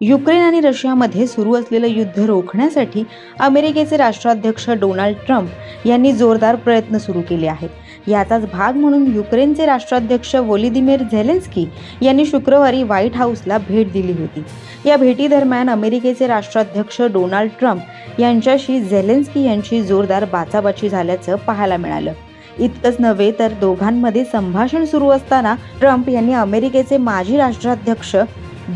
Ukraine आणि रशियामध्ये सुरू असलेलं युद्ध रोखण्यासाठी अमेरिकेचे राष्ट्राध्यक्ष डोनाल्ड ट्रम्प यांनी जोरदार प्रयत्न सुरू केले आहेत। याचाच भाग म्हणून युक्रेनचे राष्ट्राध्यक्ष व्लादिमीर झेलेन्स्की यांनी शुक्रवारी व्हाईट हाऊसला भेट दिली होती। या भेटीदरम्यान अमेरिकेचे राष्ट्राध्यक्ष डोनाल्ड ट्रम्प यांच्याशी झेलेन्स्की यांची जोरदार बाचाबाची झाल्याचं पाहायला मिळालं। इतकंच नव्हे तर दोघांमध्ये संभाषण सुरू असताना ट्रम्प यांनी अमेरिकेचे माजी राष्ट्राध्यक्ष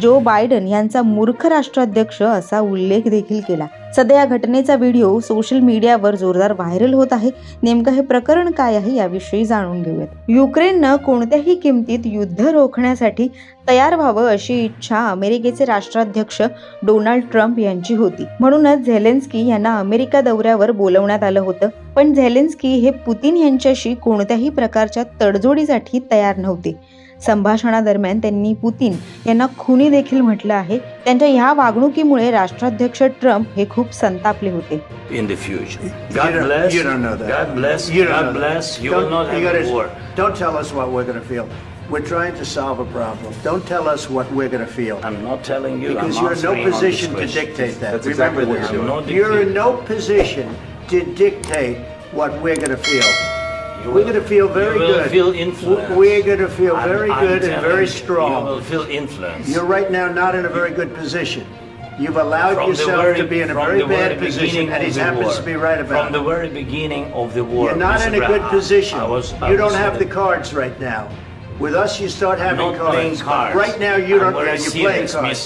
जो बायडन यांचा मूर्ख राष्ट्राध्यक्ष असा उल्लेख देखील केला। सध्या या घटनेचा व्हिडिओ सोशल मीडियावर जोरदार व्हायरल होत आहे। नेमकं हे प्रकरण काय आहे याविषयी जाणून घेऊयात। युक्रेननं कोणत्याही किमतीत युद्ध रोखण्यासाठी तयार व्हावं अशी इच्छा अमेरिकेचे राष्ट्राध्यक्ष डोनाल्ड ट्रम्प यांची होती। म्हणूनच झेलेन्स्की यांना अमेरिका दौऱ्यावर बोलवण्यात आलं होतं। पण झेलेन्स्की हे पुतिन यांच्याशी कोणत्याही प्रकारच्या तडजोडीसाठी तयार नव्हते। संभाषणादरम्यान त्यांनी पुतिन यांना खुनी देखील म्हटलं आहे। त्यांच्या ह्या वागणुकीमुळे राष्ट्राध्यक्ष ट्रम्प हे खूप संतापले होते। In the future. God bless. You don't know that. God bless. God bless. You will not have a war. Don't tell us what we're going to feel. We're trying to solve a problem. Don't tell us what we're going to feel. I'm not telling you. Because you're in no position to dictate that. That's exactly what you're doing. You're in no position to dictate what we're going to feel. We're going to feel very good. You will feel influence. We're going to feel very good and very strong. You will feel influence. You're right now not in a very good position. You've allowed yourself to be in a very bad position, and he happens to be right about it. From the very beginning of the war. You're not in a good position. You don't have the cards right now. With us, you start having cards. Right now, you don't. You're playing cards.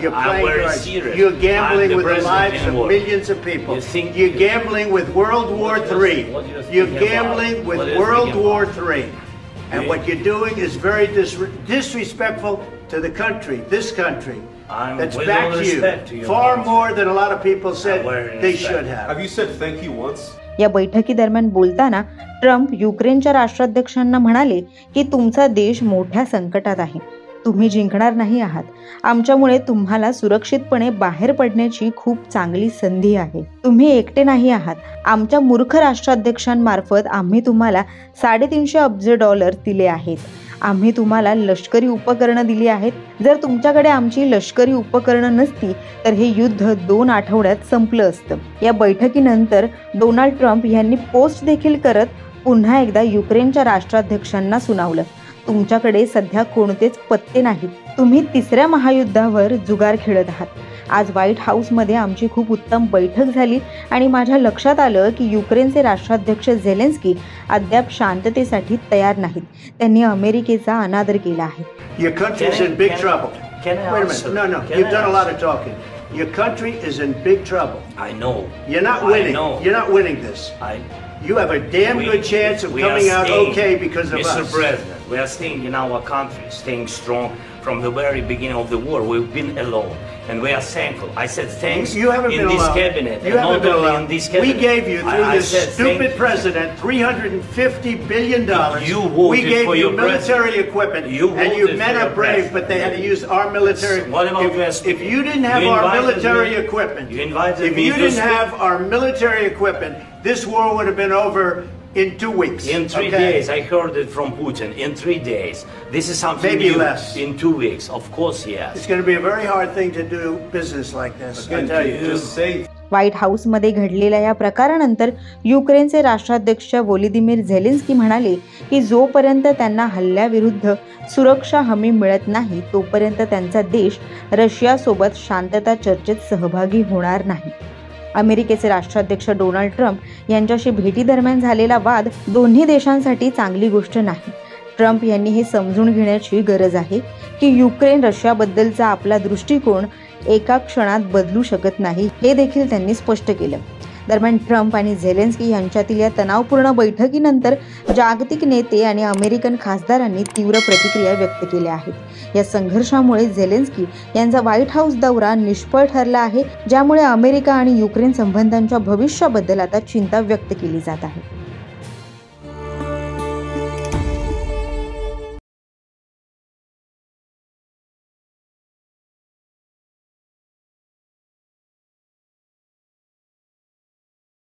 You're playing cards. You're gambling with the lives of millions of people. You're gambling with World War III. You're gambling with World War III. And what you're doing is very disrespectful to the country, this country. That's back to you. Far more than a lot of people said they should have. Have you said thank you once? या बैठकीदरम्यान बोलताना Trump युक्रेनच्या राष्ट्राध्यक्षांना म्हणाले की तुमचा देश मोठ्या संकटात आहे। तुम्ही जिंकणार नाही आहात। आमच्यामुळे तुम्हाला सुरक्षितपणे बाहेर पडण्याची खूप चांगली संधी आहे। तुम्ही एकटे नाही आहात। आमच्या मूर्ख राष्ट्राध्यक्षांमार्फत आम्ही तुम्हाला $350 अब्ज दिले आहेत। आम्ही तुम्हाला लष्करी उपकरणं दिली आहेत। जर तुमच्याकडे आमची लष्करी उपकरणं नसती तर हे युद्ध 2 आठवड्यात संपलं असतं। या बैठकीनंतर डोनाल्ड ट्रम्प यांनी पोस्ट देखील करत पुन्हा एकदा युक्रेनच्या राष्ट्राध्यक्षांना सुनावलं, तुमच्याकडे सध्या कोणतेच पत्ते नाहीत। तुम्ही तिसऱ्या महायुद्धावर जुगार खेळत आहात। आज व्हाईट हाऊसमध्ये आमची खूप उत्तम बैठक झाली आणि माझ्या लक्षात आलं की युक्रेनचे राष्ट्राध्यक्ष झेलेन्स्की अद्याप शांततेसाठी तयार नाहीत। त्यांनी अमेरिकेचा अनादर केला आहे। Your country is in big trouble. Wait a minute. No. You've done a lot of talking. Your country is in big trouble. I know. You're not winning. You're not winning this. You have a damn good chance of coming out okay because of us. Mr. President, we are staying in our country, staying strong from the very beginning of the war. We've been alone, and we are thankful. I said thanks you haven't in been this alone. cabinet. You haven't been alone. In this cabinet. We gave you, through this stupid president, $350 billion. You voted we gave for you your military equipment, and your men are brave, but they had to use our military. What about if you didn't have our military equipment, if you didn't have our military equipment, this war would have been over in 2 weeks. In 3 days, I heard it from Putin. In 3 days, this is something maybe new. Less. In 2 weeks, of course, yes. It's going to be a very hard thing to do business like this. I tell you. Just say. White हाऊसमध्ये घडलेल्या या प्रकारानंतर युक्रेनचे राष्ट्राध्यक्ष Vladimir Zelensky म्हणाले की जोपर्यंत त्यांना हल्ल्याविरुद्ध सुरक्षा हमी मिळत नाही तोपर्यंत त्यांचा देश रशियासोबत शांतता चर्चेत सहभागी होणार नाही। अमेरिकेचे राष्ट्राध्यक्ष डोनाल्ड ट्रम्प यांच्याशी भेटीदरम्यान झालेला वाद दोन्ही देशांसाठी चांगली गोष्ट नाही। ट्रम्प यांनी हे समजून घेण्याची गरज आहे की युक्रेन रशियाबद्दलचा आपला दृष्टिकोन एका क्षणात बदलू शकत नाही, हे देखील त्यांनी स्पष्ट केलं। दरम्यान ट्रम्प आणि झेलेन्स्की यांच्यातील या तणावपूर्ण बैठकीनंतर जागतिक नेते आणि अमेरिकन खासदारांनी तीव्र प्रतिक्रिया व्यक्त केल्या आहेत। या संघर्षामुळे झेलेन्स्की यांचा व्हाईट हाऊस दौरा निष्फळ ठरला आहे, ज्यामुळे अमेरिका आणि युक्रेन संबंधांच्या भविष्याबद्दल आता चिंता व्यक्त केली जात आहे।